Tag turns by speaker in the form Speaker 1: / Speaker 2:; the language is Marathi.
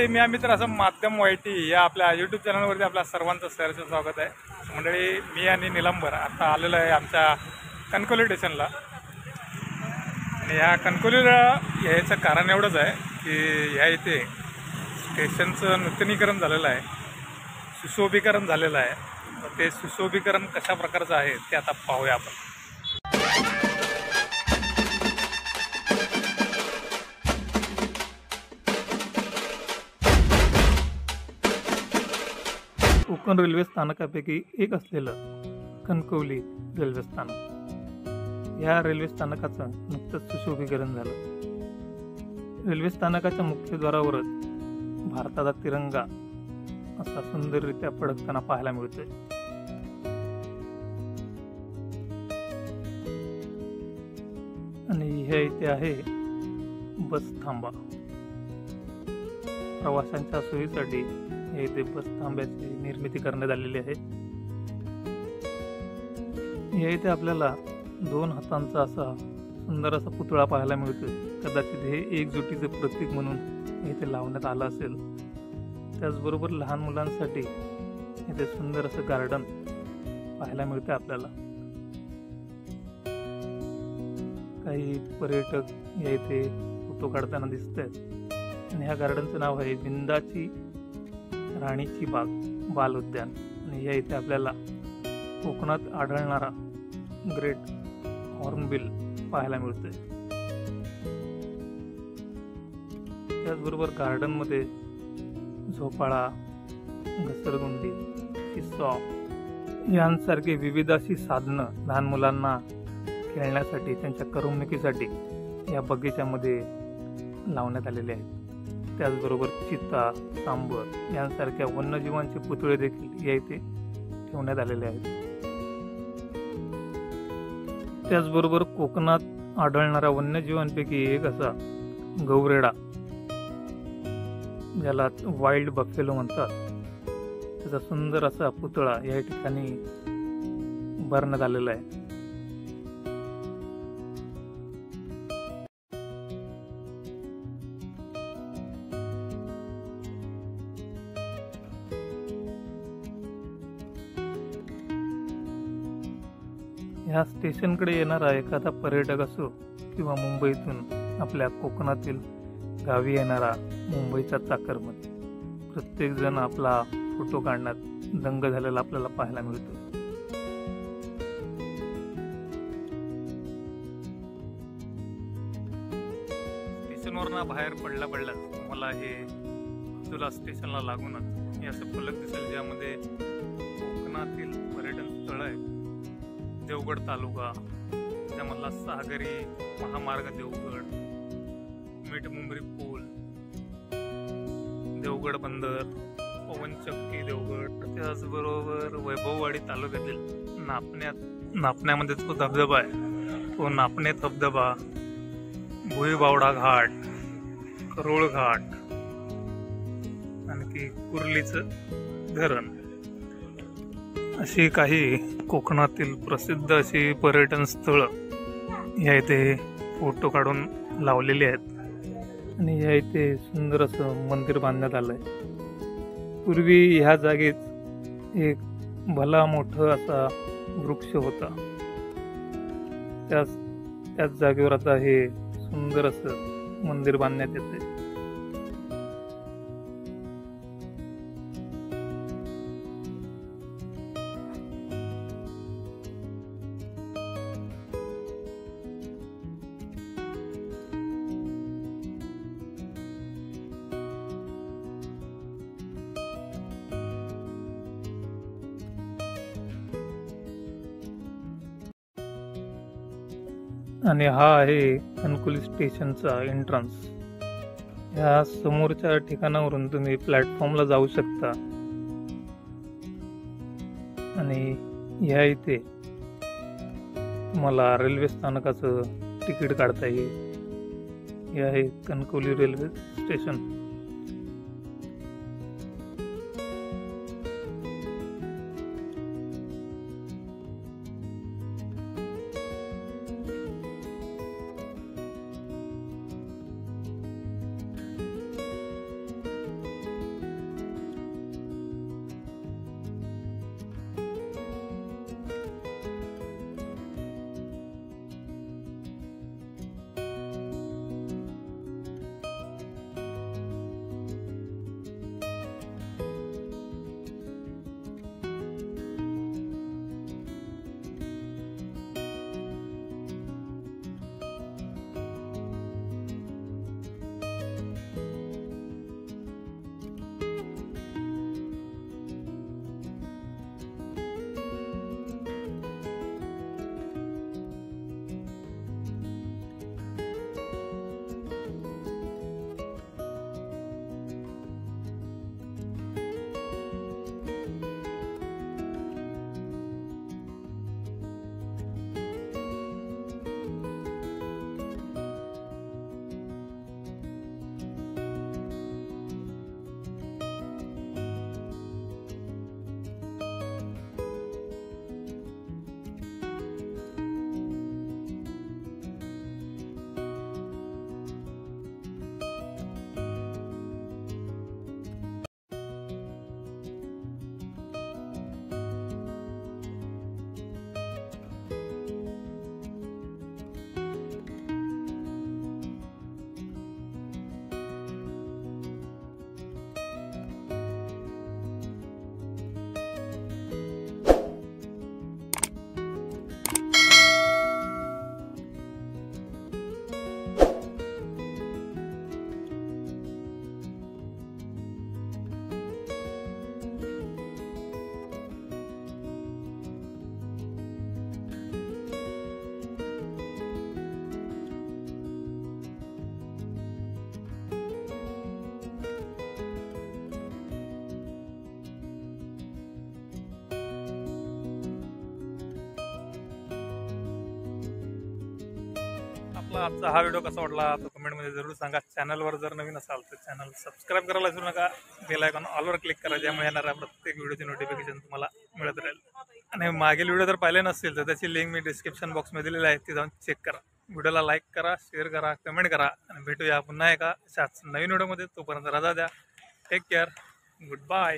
Speaker 1: मी मित्र असं माध्यम वाईटी या आपल्या यूट्यूब चॅनलवरती आपल्या सर्वांचं सहर्ष स्वागत आहे. मंडळी, मी आणि निलंबर आता आलेलो आहे आमच्या कणकवली स्टेशनला. आणि ह्या कणकवलीला यायचं कारण एवढंच आहे की ह्या इथे स्टेशनचं नूतनीकरण झालेलं आहे, सुशोभीकरण झालेलं आहे. ते सुशोभीकरण कशा प्रकारचं आहे ते आता पाहूया आपण. कोकण रेल्वे स्थानकापैकी एक असलेलं कणकवली रेल्वे स्थानक, या रेल्वे स्थानकाचं नुकतंच सुशोभीकरण झालं. रेल्वे स्थानकाच्या मुख्यद्वारावरच भारताचा तिरंगा असा सुंदररित्या फडकताना पाहायला मिळतोय. आणि ह्या इथे आहे बस थांबा. प्रवाशांच्या सोयीसाठी येथे बस थांब्याची निर्मिती करण्यात आलेली आहे. या इथे आपल्याला 2 हातांचा असा सुंदर असा पुतळा पाहायला मिळतोय. कदाचित हे एकजुटीचे प्रतीक म्हणून इथे लावण्यात आलं असेल. त्याचबरोबर लहान मुलांसाठी इथे सुंदर असं गार्डन पाहायला मिळतं आपल्याला. काही पर्यटक या इथे फोटो काढताना दिसत आहेत. आणि ह्या गार्डनचं नाव आहे विंदाची राणीची बाग बाल उद्यान. आणि या इथे आपल्याला कोकणात आढळणारा ग्रेट हॉर्नबिल पाहायला मिळतोय. त्याचबरोबर गार्डनमध्ये झोपाळा, घसरगुंडी, किस्सॉ यांसारखे विविध अशी साधनं लहान मुलांना खेळण्यासाठी, त्यांच्या करमणुकीसाठी या बगीच्यामध्ये लावण्यात आलेले आहेत. त्याचबरोबर चिता, सांबर यांसारख्या वन्यजीवांचे पुतळे देखील या इथे ठेवण्यात आलेले आहेत. त्याचबरोबर कोकणात आढळणाऱ्या वन्यजीवांपैकी एक असा गौरेडा, ज्याला वाईल्ड बफेलो म्हणतात, त्याचा सुंदर असा पुतळा या ठिकाणी उभारण्यात आलेला आहे. ह्या स्टेशनकडे येणारा एखादा पर्यटक असो किंवा मुंबईतून आपल्या कोकणातील गावी येणारा मुंबईचा चाकरमानी, प्रत्येक जण आपला फोटो काढण्यात दंग झालेला आपल्याला पाहायला मिळतो. स्टेशनवरनं बाहेर पडल्या तुम्हाला हे बाजूला स्टेशनला लागूनच हे असं फलक दिसेल, ज्यामध्ये कोकणातील पर्यटन स्थळ आहे. देवगड तालुका, त्यामधला सागरी महामार्ग देवगड, मिठमुंबरी पूल, देवगड बंदर, पवनचक्की देवगड, त्याचबरोबर वैभववाडी तालुक्यातील नापण्यामध्ये तो धबधबा आहे, तो नापणे धबधबा, भुईबावडा घाट, करोळ घाट, आणखी कुर्लीचं धरण, अशी काही कोकणातील प्रसिद्ध अशी पर्यटन स्थळं या इथे फोटो काढून लावलेली आहेत. आणि या इथे सुंदर असं मंदिर बांधण्यात आलंय. पूर्वी ह्या जागेत एक भला मोठं असा वृक्ष होता. त्याच जागेवर आता हे सुंदर असं मंदिर बांधण्यात येते. आणि हा आहे कणकवली स्टेशनचा एंट्रन्स. ह्या समोरच्या ठिकाणावरून तुम्ही प्लॅटफॉर्मला जाऊ शकता. आणि ह्या इथे तुम्हाला रेल्वे स्थानकाचं तिकीट काढता येईल. हे आहे कणकवली रेल्वे स्टेशन. वाटला आजचा हा व्हिडिओ कसा वाटला तो कमेंटमध्ये जरूर सांगा. चॅनलवर जर नवीन असाल तर चॅनल सबस्क्राईब करायला विसरू नका. बेल आयकॉन ऑलवर क्लिक करा, ज्यामुळे येणाऱ्या प्रत्येक व्हिडिओची नोटिफिकेशन तुम्हाला मिळत राहील. आणि मागील व्हिडिओ जर पाहिले नसतील तर त्याची लिंक मी डिस्क्रिप्शन बॉक्समध्ये दिलेली आहे, ती जाऊन चेक करा. व्हिडिओला लाईक करा, शेअर करा, कमेंट करा आणि भेटूया पुन्हा एका अशाच नवीन व्हिडिओमध्ये. तोपर्यंत रजा द्या. Take care. Good bye.